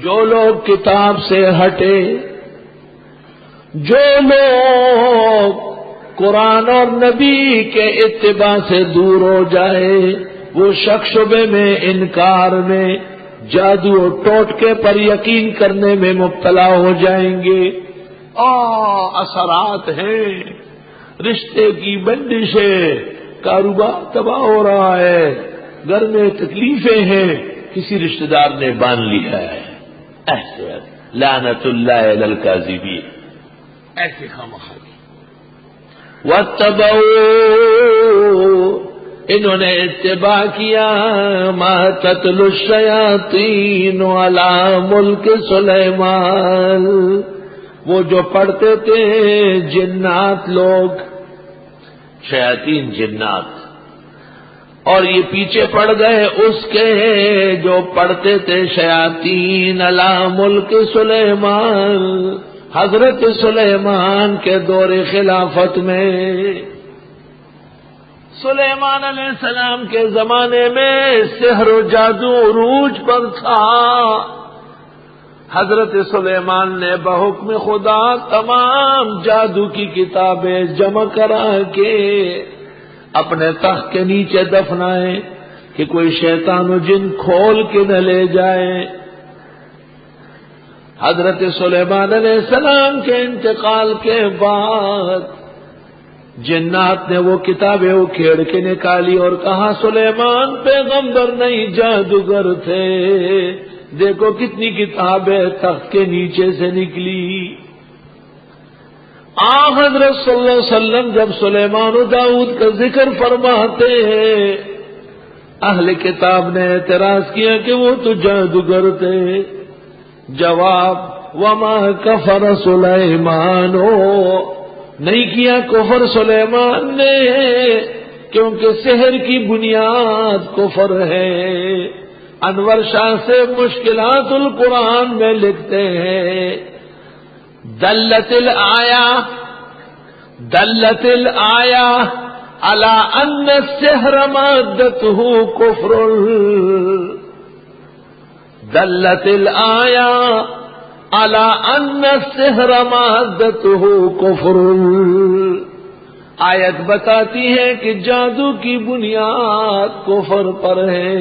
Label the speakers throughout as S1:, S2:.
S1: جو لوگ کتاب سے ہٹے، جو لوگ قرآن اور نبی کے اتباع سے دور ہو جائے، وہ شک شبے میں، انکار میں، جادو و ٹوٹکے پر یقین کرنے میں مبتلا ہو جائیں گے۔ اثرات ہیں، رشتے کی بندشیں، کاروبار تباہ ہو رہا ہے، گھر میں تکلیفیں ہیں، کسی رشتہ دار نے باندھ لیا ہے، ایسے لعنت اللہ علی الکاذبین، ایسے خامخواہ۔ واتبعوا، انہوں نے اتباع کیا، ما تتلو الشیاطین علی ملک سلیمان، وہ جو پڑھتے تھے جنات لوگ، شیاطین جنات، اور یہ پیچھے پڑ گئے اس کے جو پڑھتے تھے شیاطین علی ملک سلیمان، حضرت سلیمان کے دور خلافت میں، سلیمان علیہ السلام کے زمانے میں سحر و جادو عروج پر تھا۔ حضرت سلیمان نے بحکم خدا تمام جادو کی کتابیں جمع کرا کے اپنے تخت کے نیچے دفنائے کہ کوئی شیطان و جن کھول کے نہ لے جائے۔ حضرت سلیمان علیہ السلام کے انتقال کے بعد جنات نے وہ کتابیں اکھیڑ کے نکالی اور کہا سلیمان پیغمبر نہیں جادوگر تھے، دیکھو کتنی کتابیں تخت کے نیچے سے نکلی۔ حضرت صلی اللہ علیہ وسلم جب سلیمان و داؤد کا ذکر فرماتے ہیں، اہل کتاب نے اعتراض کیا کہ وہ تو جادوگر تھے۔ جواب، وما کفر سلیمان، نہیں کیا کفر سلیمان نے، کیونکہ سحر کی بنیاد کفر ہے۔ انور شاہ سے مشکلات القرآن میں لکھتے ہیں، دلت الآیا علی ان السحر مادتہ کفر، دلت الآیا علی ان السحر مادتہ کفر، آیت بتاتی ہے کہ جادو کی بنیاد کفر پر ہے۔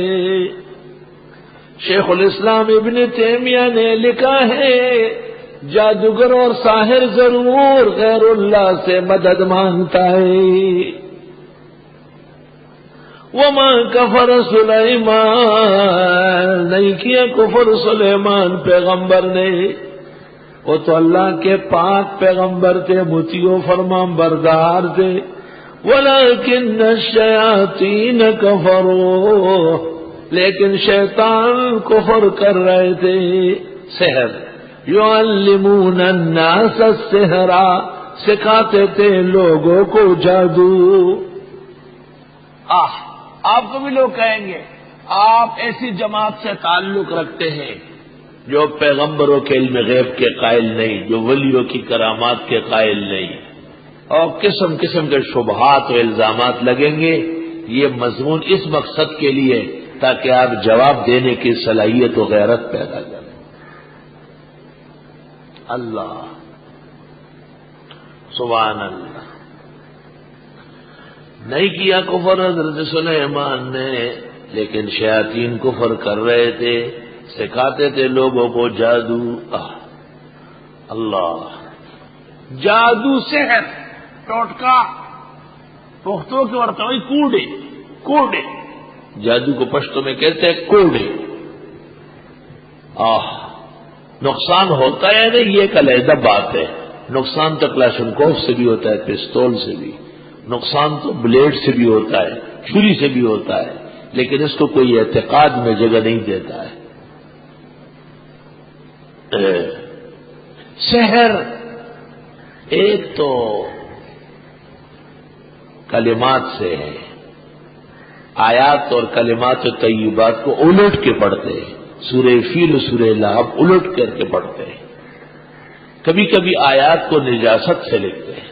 S1: شیخ الاسلام ابن تیمیہ نے لکھا ہے، جادوگر اور ساحر ضرور غیر اللہ سے مدد مانگتا ہے۔ وما کفر سلیمان، نہیں کیا کفر سلیمان پیغمبر نے، وہ تو اللہ کے پاک پیغمبر تھے، مطیع و فرمان بردار تھے۔ ولیکن الشیاطین کفروا، لیکن شیطان کفر کر رہے تھے۔ سحر، یعلمون الناس السحر، سکھاتے تھے لوگوں کو جادو۔ آپ کو بھی لوگ کہیں گے آپ ایسی جماعت سے تعلق رکھتے ہیں جو پیغمبروں کے علم غیب کے قائل نہیں، جو ولیوں کی کرامات کے قائل نہیں، اور قسم قسم کے شبہات و الزامات لگیں گے۔ یہ مضمون اس مقصد کے لیے تاکہ آپ جواب دینے کی صلاحیت و غیرت پیدا کریں۔ اللہ، سبحان اللہ۔ نہیں کیا کفر حضرت سلیمان نے، لیکن شیاطین کفر کر رہے تھے، سکھاتے تھے لوگوں کو جادو۔ اللہ، جادو، سحر، ٹوٹکا، پختوں کے ورتوئی کوڑے، جادو کو پشتوں میں کہتے ہیں کوڑے۔ نقصان ہوتا ہے نہیں، یہ ایک علیحدہ بات ہے۔ نقصان تو کلاشنکوف سے بھی ہوتا ہے، پستول سے بھی، نقصان تو بلیڈ سے بھی ہوتا ہے، چھری سے بھی ہوتا ہے، لیکن اس کو کوئی اعتقاد میں جگہ نہیں دیتا ہے۔ سحر ایک تو کلمات سے ہے، آیات اور کلمات و طیبات کو الٹ کے پڑھتے ہیں، سورہ فیل و سورہ لہب الٹ کر کے پڑھتے ہیں، کبھی کبھی آیات کو نجاست سے لکھتے ہیں،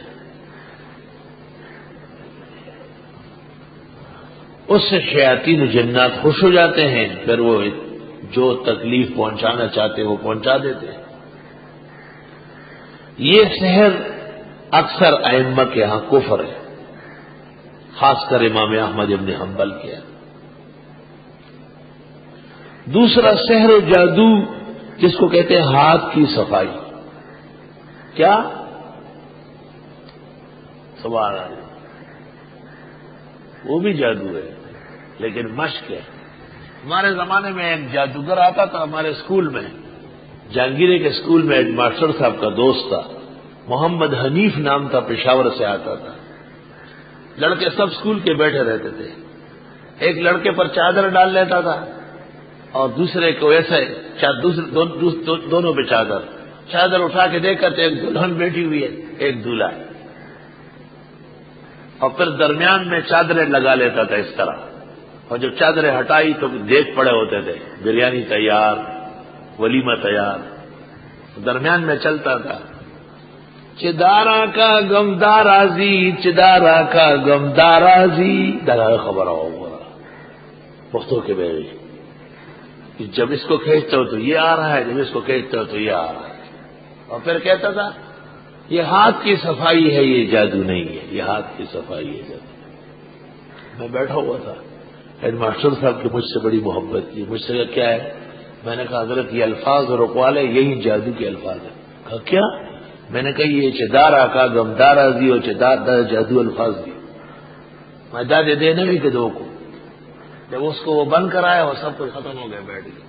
S1: اس سے شیاطین و جنات خوش ہو جاتے ہیں، پھر وہ جو تکلیف پہنچانا چاہتے وہ پہنچا دیتے ہیں۔ یہ سحر اکثر ائمہ کے ہاں کفر ہے، خاص کر امام احمد ابن حنبل کے ہاں۔ دوسرا سحر و جادو جس کو کہتے ہیں ہاتھ کی صفائی، کیا سبحان اللہ، وہ بھی جادو ہے لیکن مشق ہے۔ ہمارے زمانے میں ایک جادوگر آتا تھا ہمارے اسکول میں، جہانگیرے کے اسکول میں، ایک ماسٹر صاحب کا دوست تھا، محمد حنیف نام تھا، پشاور سے آتا تھا۔ لڑکے سب اسکول کے بیٹھے رہتے تھے، ایک لڑکے پر چادر ڈال لیتا تھا اور دوسرے کو ایسے دونوں پہ چادر اٹھا کے دیکھ کر ایک دلہن بیٹھی ہوئی ہے، ایک دولہا ہے، اور پھر درمیان میں چادریں لگا لیتا تھا اس طرح، اور جب چادریں ہٹائی تو دیکھ پڑے ہوتے تھے، بریانی تیار، ولیمہ تیار، درمیان میں چلتا تھا، چدارا کا غمدارازی، چدارا کا غمدارازی، دلال خبر ہوگا پختوں کے بیوی، جب اس کو کھینچتا ہو تو یہ آ رہا ہے، جب اس کو کھینچتا ہو تو یہ آ رہا ہے، اور پھر کہتا تھا یہ ہاتھ کی صفائی ہے، یہ جادو نہیں ہے، یہ ہاتھ کی صفائی ہے جادو۔ میں بیٹھا ہوا تھا، ہیڈ ماسٹر صاحب کی مجھ سے بڑی محبت تھی، مجھ سے کیا ہے، میں نے کہا حضرت یہ الفاظ اور اقوال ہے، یہی جادو کے الفاظ ہیں۔ کہا کیا؟ میں نے کہا یہ چدارا کا غمدارازی اور چدار جادو الفاظ دی، میں دادے دینے بھی کہ دو کو، جب اس کو وہ بند کرایا وہ سب کچھ ختم ہو گیا، بیٹھ گیا۔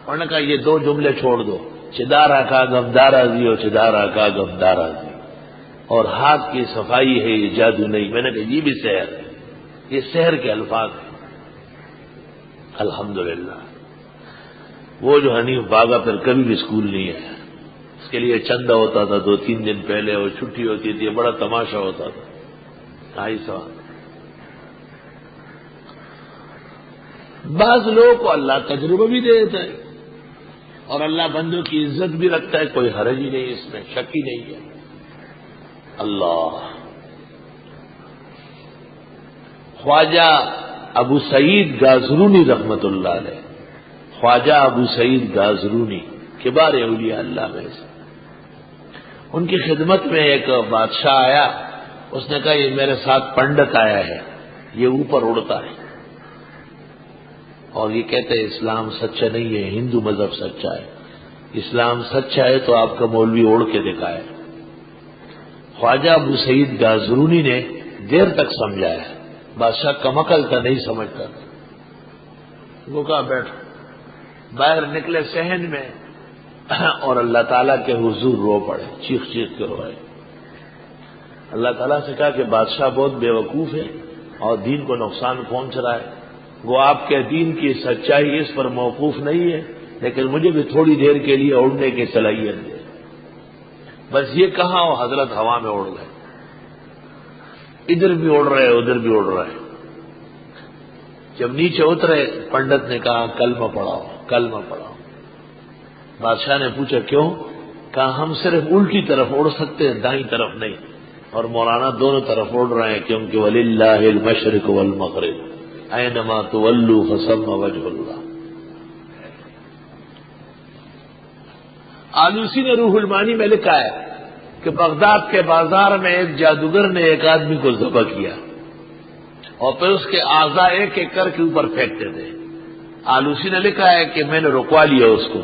S1: اور نے کہا یہ دو جملے چھوڑ دو، چدارا کا غمدارازی اور چدارا کا غمدارازی، اور ہاتھ کی صفائی ہے، یہ جادو نہیں۔ میں نے کہا یہ بھی سحر ہے، یہ سحر کے الفاظ ہیں۔ الحمدللہ وہ جو حنیف باغا پھر کبھی بھی اسکول نہیں آیا، اس کے لیے چندہ ہوتا تھا 2-3 دن پہلے، اور چھٹی ہوتی تھی، بڑا تماشا ہوتا تھا۔ 250 بعض لوگوں کو اللہ تجربہ بھی دے دیتا ہے اور اللہ بندوں کی عزت بھی رکھتا ہے، کوئی حرج ہی نہیں، اس میں شک ہی نہیں ہے۔ اللہ خواجہ ابو سعید گازرونی رحمت اللہ علیہ، خواجہ ابو سعید گازرونی کبار اولیاء اللہ میں سے، ان کی خدمت میں ایک بادشاہ آیا، اس نے کہا یہ میرے ساتھ پنڈت آیا ہے، یہ اوپر اڑتا ہے اور یہ کہتے ہیں اسلام سچا نہیں ہے، ہندو مذہب سچا ہے، اسلام سچا ہے تو آپ کا مولوی اڑ کے دکھائے۔ خواجہ ابو سعید گازرونی نے دیر تک سمجھایا، بادشاہ کمعقل تھا، نہیں سمجھتا تھا، وہ کہا بیٹھو۔ باہر نکلے صحن میں اور اللہ تعالیٰ کے حضور رو پڑے، چیخ چیخ کے روئے۔ اللہ تعالیٰ سے کہا کہ بادشاہ بہت بے وقوف ہے اور دین کو نقصان پہنچ رہا ہے، وہ آپ کے دین کی سچائی اس پر موقوف نہیں ہے، لیکن مجھے بھی تھوڑی دیر کے لیے اڑنے کی صلاحیت ہے۔ بس یہ کہا اور حضرت ہوا میں اڑ گئے، ادھر بھی اڑ رہے ادھر بھی اڑ رہے۔ جب نیچے اترے پنڈت نے کہا کلمہ پڑھاؤ، کلمہ پڑھاؤ۔ بادشاہ نے پوچھا کیوں؟ کہا ہم صرف الٹی طرف اڑ سکتے ہیں، دائیں طرف نہیں، اور مولانا دونوں طرف اڑ رہے ہیں، کیونکہ وَلِلَّهِ الْمَشْرِقُ وَالْمَغْرِبُ أَيْنَمَا تُوَلُّوا فَثَمَّ وَجْهُ اللَّهِ۔ آلوسی نے روح المعانی میں لکھا ہے کہ بغداد کے بازار میں ایک جادوگر نے ایک آدمی کو ذبح کیا اور پھر اس کے اعضاء ایک ایک کر کے اوپر پھینکتے تھے۔ آلوسی نے لکھا ہے کہ میں نے رکوا لیا اس کو،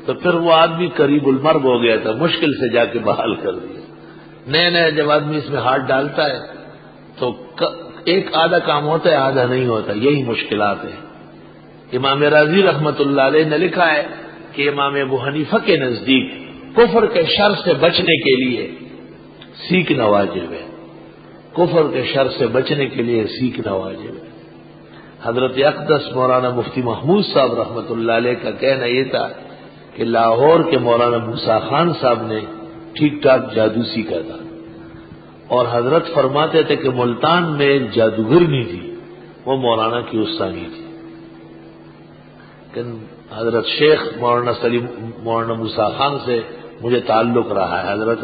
S1: تو پھر وہ آدمی قریب المرگ ہو گیا تھا، مشکل سے جا کے بحال کر دیا۔ نئے نئے جب آدمی اس میں ہاتھ ڈالتا ہے تو ایک آدھا کام ہوتا ہے، آدھا نہیں ہوتا، یہی مشکلات ہیں۔ امام رازی رحمت اللہ علیہ نے لکھا ہے کہ امام ابو حنیفہ کے نزدیک کفر کے شر سے بچنے کے لیے سیکھنا واجب ہے، کفر کے شر سے بچنے کے لیے سیکھنا واجب ہے۔ حضرت اقدس مولانا مفتی محمود صاحب رحمت اللہ علیہ کا کہنا یہ تھا کہ لاہور کے مولانا موسیٰ خان صاحب نے ٹھیک ٹھاک جادو سیکھا تھا، اور حضرت فرماتے تھے کہ ملتان میں ایک جادوگرنی تھی، وہ مولانا کی استانی تھی، لیکن حضرت شیخ مولانا سلیم مولانا موسیٰ خان سے مجھے تعلق رہا ہے۔ حضرت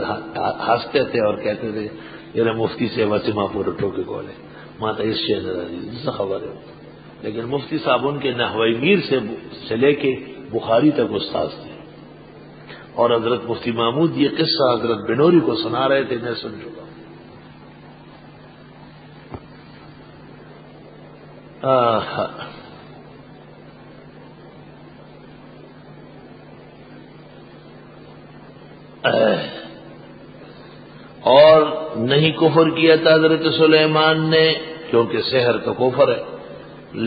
S1: ہنستے تھے اور کہتے تھے یہ مفتی سے وسیمہ پور ٹوکے کولے ماتا اس سے خبر ہے، لیکن مفتی صاحب ان کے نحوی میر سے لے کے بخاری تک استاد تھے. اور حضرت مفتی محمود یہ قصہ حضرت بنوری کو سنا رہے تھے، میں سن چکا ہوں. اور نہیں کفر کیا تھا حضرت سلیمان نے، کیونکہ سحر تو کفر ہے،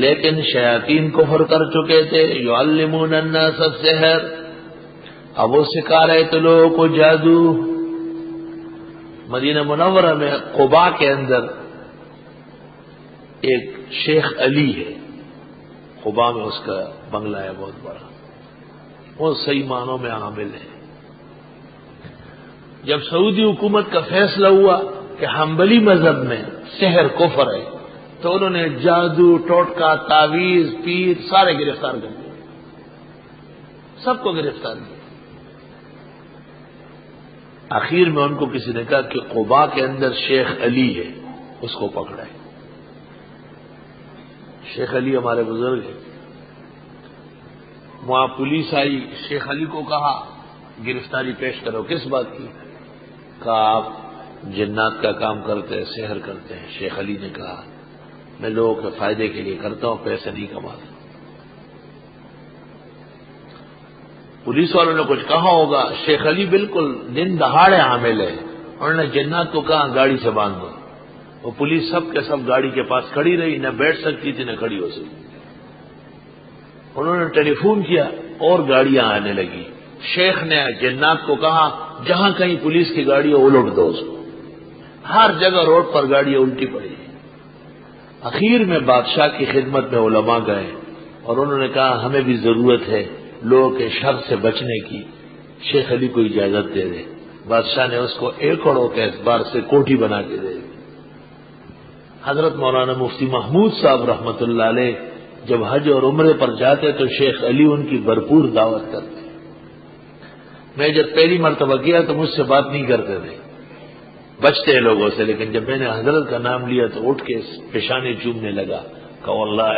S1: لیکن شیاطین کفر کر چکے تھے. یعلمون الناس السحر، اب وہ سکھا رہے تھے لوگوں کو جادو. مدینہ منورہ میں قباء کے اندر ایک شیخ علی ہے، قباء میں اس کا بنگلہ ہے بہت بڑا، وہ صحیح معنوں میں عامل ہے. جب سعودی حکومت کا فیصلہ ہوا کہ حنبلی مذہب میں سحر کفر ہے، تو انہوں نے جادو، ٹوٹکا، تعویذ، پیر سارے گرفتار کر دیے، سب کو گرفتار کیا. آخر میں ان کو کسی نے کہا کہ قباء کے اندر شیخ علی ہے، اس کو پکڑا ہے. شیخ علی ہمارے بزرگ ہیں. وہاں پولیس آئی، شیخ علی کو کہا گرفتاری پیش کرو. کس بات کی؟ کہا آپ جنات کا کام کرتے ہیں، سحر کرتے ہیں. شیخ علی نے کہا میں لوگوں کے فائدے کے لیے کرتا ہوں، پیسے نہیں کماتا. پولیس والوں نے کچھ کہا ہوگا، شیخ علی بالکل دن دہاڑے حامل ہے. انہوں نے جنات کو کہا گاڑی سے باندھ دو. وہ پولیس سب کے سب گاڑی کے پاس کھڑی رہی، نہ بیٹھ سکتی تھی نہ کھڑی ہو سکتی. انہوں نے ٹیلی فون کیا اور گاڑیاں آنے لگی. شیخ نے جنات کو کہا جہاں کہیں پولیس کی گاڑی ہو الٹ دو اس کو. ہر جگہ روڈ پر گاڑیاں الٹی پڑی. اخیر میں بادشاہ کی خدمت میں علماء گئے اور انہوں نے کہا ہمیں بھی ضرورت ہے لوگوں کے شر سے بچنے کی، شیخ علی کو اجازت دے دے. بادشاہ نے اس کو ایکڑوں کے اعتبار سے کوٹھی بنا کے دے دی. حضرت مولانا مفتی محمود صاحب رحمت اللہ علیہ جب حج اور عمرے پر جاتے تو شیخ علی ان کی بھرپور دعوت کرتے. میں جب پہلی مرتبہ کیا تو مجھ سے بات نہیں کرتے تھے، بچتے ہیں لوگوں سے، لیکن جب میں نے حضرت کا نام لیا تو اٹھ کے پیشانی چومنے لگا کہ واللہ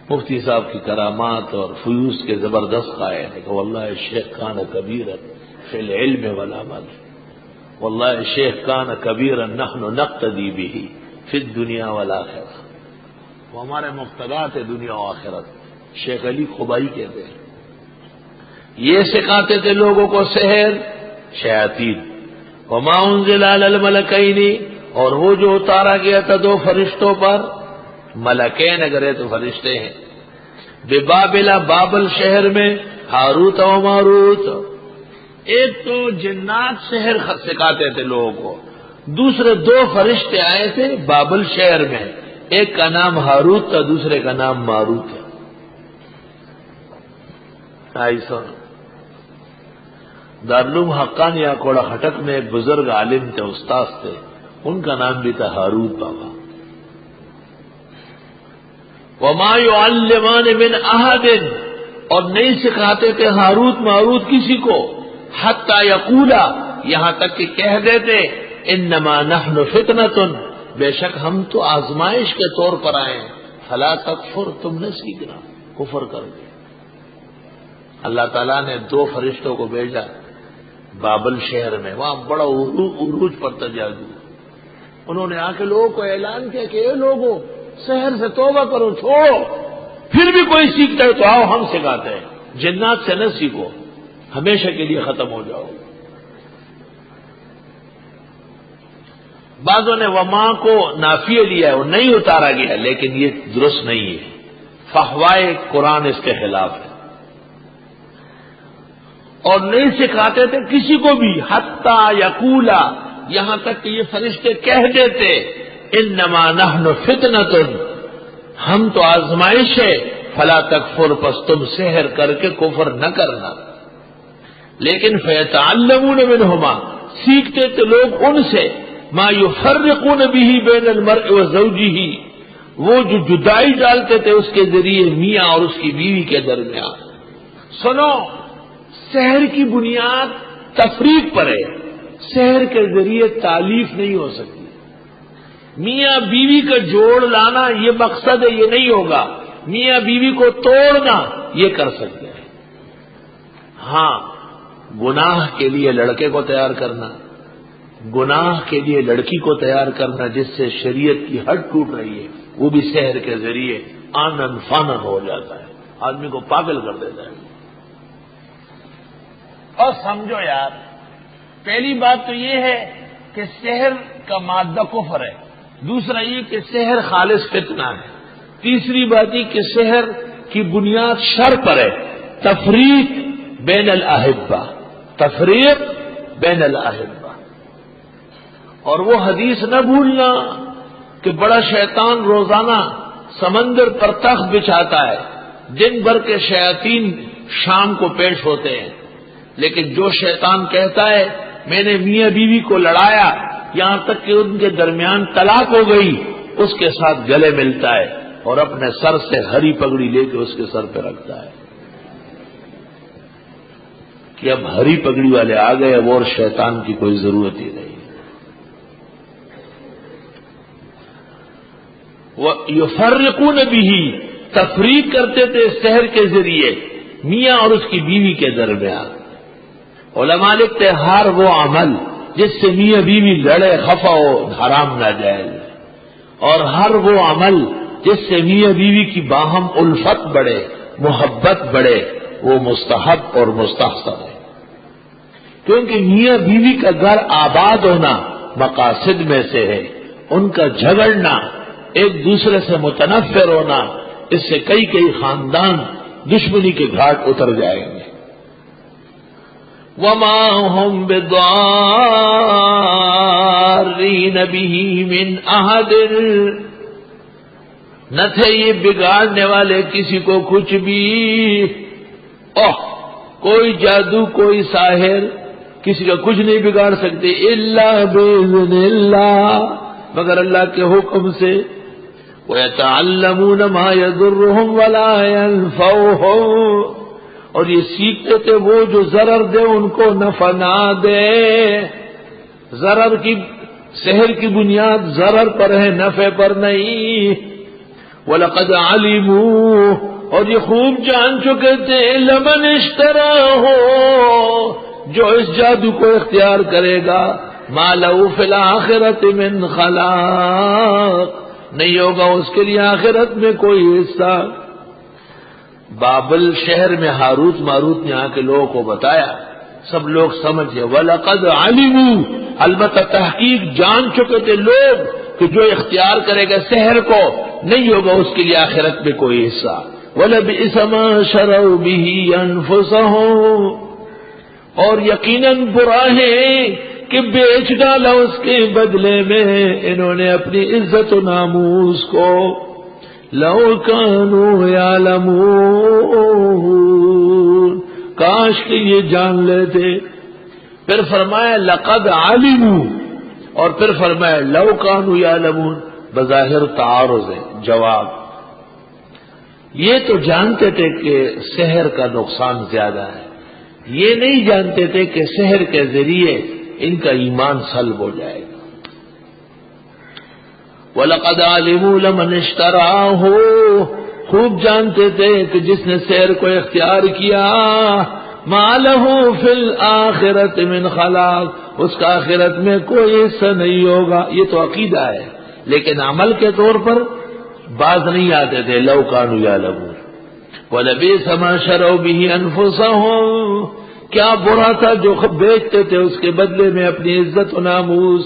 S1: مفتی صاحب کی کرامات اور فیوز کے زبردست قائل ہے کہ واللہ شیخ کان کبیرا فی العلم والعمل، واللہ شیخ کان کبیرا نحن نقتدی به فی الدنیا والآخرہ. وہ ہمارے مقتدات ہے دنیا و آخرت. شیخ علی قبائی کہتے ہیں. یہ سکھاتے تھے لوگوں کو سحر شیاطین. وما انزل علی الملکین، اور وہ جو اتارا گیا تھا دو فرشتوں پر، ملکین اگر ہے تو فرشتے ہیں، ببابل بابل شہر میں، ہاروت و ماروت. ایک تو جنات سحر سکھاتے تھے لوگوں کو، دوسرے دو فرشتے آئے تھے بابل شہر میں، ایک کا نام ہاروت تھا دوسرے کا نام ماروت ہے. دارالعلوم حقانیہ کوڑا ہٹک میں ایک بزرگ عالم تھے، استاذ تھے، ان کا نام بھی تھا ہاروت بابا. وما يعلمان من احد، اور نہیں سکھاتے تھے ہاروت ماروت کسی کو، حتی یقولا، یہاں تک کہ کہہ دیتے انما نحن فتنۃ، بے شک ہم تو آزمائش کے طور پر آئے ہیں، فلا تکفر، تم نہ سیکھنا کفر کر کے. اللہ تعالیٰ نے دو فرشتوں کو بھیجا بابل شہر میں، وہاں بڑا عروج پر تھا جادو. انہوں نے آ کے لوگوں کو اعلان کیا کہ اے لوگوں سحر سے توبہ کرو، چھوڑو. پھر بھی کوئی سیکھتا ہے تو آؤ ہم سکھاتے ہیں. جنات سے نہ سیکھو، ہمیشہ کے لیے ختم ہو جاؤ. بعضوں نے وما کو نافیہ لیا ہے، وہ نہیں اتارا گیا، لیکن یہ درست نہیں ہے. فحوائے قرآن اس کے خلاف ہے. اور نہیں سکھاتے تھے کسی کو بھی، حتی یقولا، یہاں تک کہ یہ فرشتے کہہ دیتے انما نحن فتنۃ، ہم تو آزمائش ہے، فلا تکفر، پس تم سحر کر کے کفر نہ کرنا. لیکن فیتعلمون منہما، سیکھتے تھے لوگ ان سے، ما یفرقون به بین المرء وزوجہ، وہ جو جدائی ڈالتے تھے اس کے ذریعے میاں اور اس کی بیوی کے درمیان. سنو، سحر کی بنیاد تفریق پر ہے، سحر کے ذریعے تالیف نہیں ہو سکتی. میاں بیوی کا جوڑ لانا یہ مقصد ہے، یہ نہیں ہوگا۔ میاں بیوی کو توڑنا یہ کر سکتے ہیں۔ ہاں، گناہ کے لیے لڑکے کو تیار کرنا، گناہ کے لیے لڑکی کو تیار کرنا جس سے شریعت کی حد ٹوٹ رہی ہے، وہ بھی سحر کے ذریعے آنن فانن ہو جاتا ہے، آدمی کو پاگل کر دیتا ہے۔ اور سمجھو یار، پہلی بات تو یہ ہے کہ سحر کا مادہ کفر ہے، دوسرا یہ کہ سحر خالص فتنہ ہے، تیسری بات یہ کہ سحر کی بنیاد شر پر ہے، تفریق بین الاحبہ، تفریق بین الاحبہ۔ اور وہ حدیث نہ بھولنا کہ بڑا شیطان روزانہ سمندر پر تخت بچھاتا ہے، دن بھر کے شیاطین شام کو پیش ہوتے ہیں، لیکن جو شیطان کہتا ہے میں نے میاں بیوی کو لڑایا یہاں تک کہ ان کے درمیان طلاق ہو گئی، اس کے ساتھ گلے ملتا ہے اور اپنے سر سے ہری پگڑی لے کے اس کے سر پہ رکھتا ہے کہ اب ہری پگڑی والے آ گئے، اب اور شیطان کی کوئی ضرورت ہی نہیں۔ یفرقون بہ، تفریق کرتے تھے سحر کے ذریعے میاں اور اس کی بیوی کے درمیان۔ علماء لکھتے ہر وہ عمل جس سے میاں بیوی لڑے خفا ہو حرام ناجائز، اور ہر وہ عمل جس سے میاں بیوی کی باہم الفت بڑھے، محبت بڑھے، وہ مستحب اور مستحسن ہے، کیونکہ میاں بیوی کا گھر آباد ہونا مقاصد میں سے ہے، ان کا جھگڑنا، ایک دوسرے سے متنفر ہونا، اس سے کئی کئی خاندان دشمنی کے گھاٹ اتر جائیں گے۔ وَمَا هُمْ بِضَارِّينَ بِهِ مِنْ أَحَدٍ، نہ تھے یہ بگاڑنے والے کسی کو کچھ بھی، کوئی جادو کوئی ساحر کسی کا کچھ نہیں بگاڑ سکتے، إِلَّا بِإِذْنِ اللَّهِ، مگر اللہ کے حکم سے۔ وَيَتَعَلَّمُونَ مَا يَضُرُّهُمْ وَلَا يَنفَعُهُمْ، اور یہ سیکھتے تھے وہ جو ضرر دے ان کو نفع نہ دے۔ ضرر کی، سحر کی بنیاد ضرر پر ہے، نفع پر نہیں۔ وَلَقَدْ عَلِمُوا، اور یہ خوب جان چکے تھے، لَمَنِ اشْتَرَاهُ، جو اس جادو کو اختیار کرے گا، مَا لَهُ فِي الْآخِرَةِ مِنْ خَلَاقٍ، نہیں ہوگا اس کے لیے آخرت میں کوئی حصہ۔ بابل شہر میں ہاروت ماروت نے آ کے لوگوں کو بتایا، سب لوگ سمجھے، وَلَقَدْ عَلِمُوا، البتہ تحقیق جان چکے تھے لوگ کہ جو اختیار کرے گا سحر کو، نہیں ہوگا اس کے لیے آخرت میں کوئی حصہ۔ وَلَبِئْسَ مَا شَرَوْا بِهِ أَنفُسَهُمْ، اور یقیناً برا ہے کہ بیچ ڈالا اس کے بدلے میں انہوں نے اپنی عزت و ناموس کو۔ لو کانوا یعلمون، کاش کہ یہ جان لیتے۔ پھر فرمایا لقد علموا، اور پھر فرمایا لو کانوا یعلمون، بظاہر تعارض ہے، جواب۔ یہ تو جانتے تھے کہ سحر کا نقصان زیادہ ہے، یہ نہیں جانتے تھے کہ سحر کے ذریعے ان کا ایمان سلب ہو جائے گا۔ وَلَقَدْ عَلِمُوا لَمَنِ اشْتَرَاهُ، خوب جانتے تھے کہ جس نے سحر کو اختیار کیا، مَا لَهُ فِي الْآخِرَةِ مِنْ خَلَاقٍ، اس کا آخرت میں کوئی حصہ نہیں ہوگا۔ یہ تو عقیدہ ہے، لیکن عمل کے طور پر باز نہیں آتے تھے۔ لَوْ كَانُوا يَعْلَمُونَ وَلَبِئْسَ مَا شَرَوْا بِهِ أَنفُسَهُمْ، کیا برا تھا جو بیچتے تھے اس کے بدلے میں اپنی عزت و ناموس۔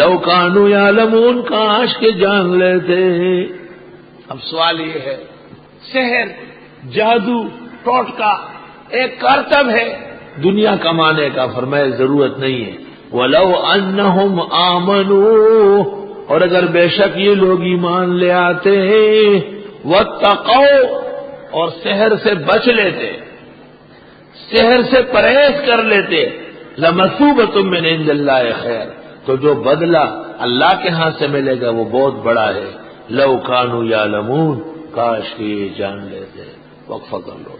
S1: لو کانوا یعلمون، کاش کے جان لیتے۔ اب سوال یہ ہے، سحر، جادو، ٹوٹکا ایک کرتب ہے دنیا کمانے کا، فرمائے ضرورت نہیں ہے۔ وَلَوْ أَنَّهُمْ آمَنُوا، اور اگر بے شک یہ لوگ ایمان لے آتے وَاتَّقَوْا، اور سحر سے بچ لیتے، سحر سے پرہیز کر لیتے، لَمَثُوبَةٌ مِّنْ عِندِ اللَّهِ خَيْرٌ، تو جو بدلہ اللہ کے ہاں سے ملے گا وہ بہت بڑا ہے۔ لو کانوا یعلمون، کاش کہ یہ جان لیتے۔ وقفہ کر لو۔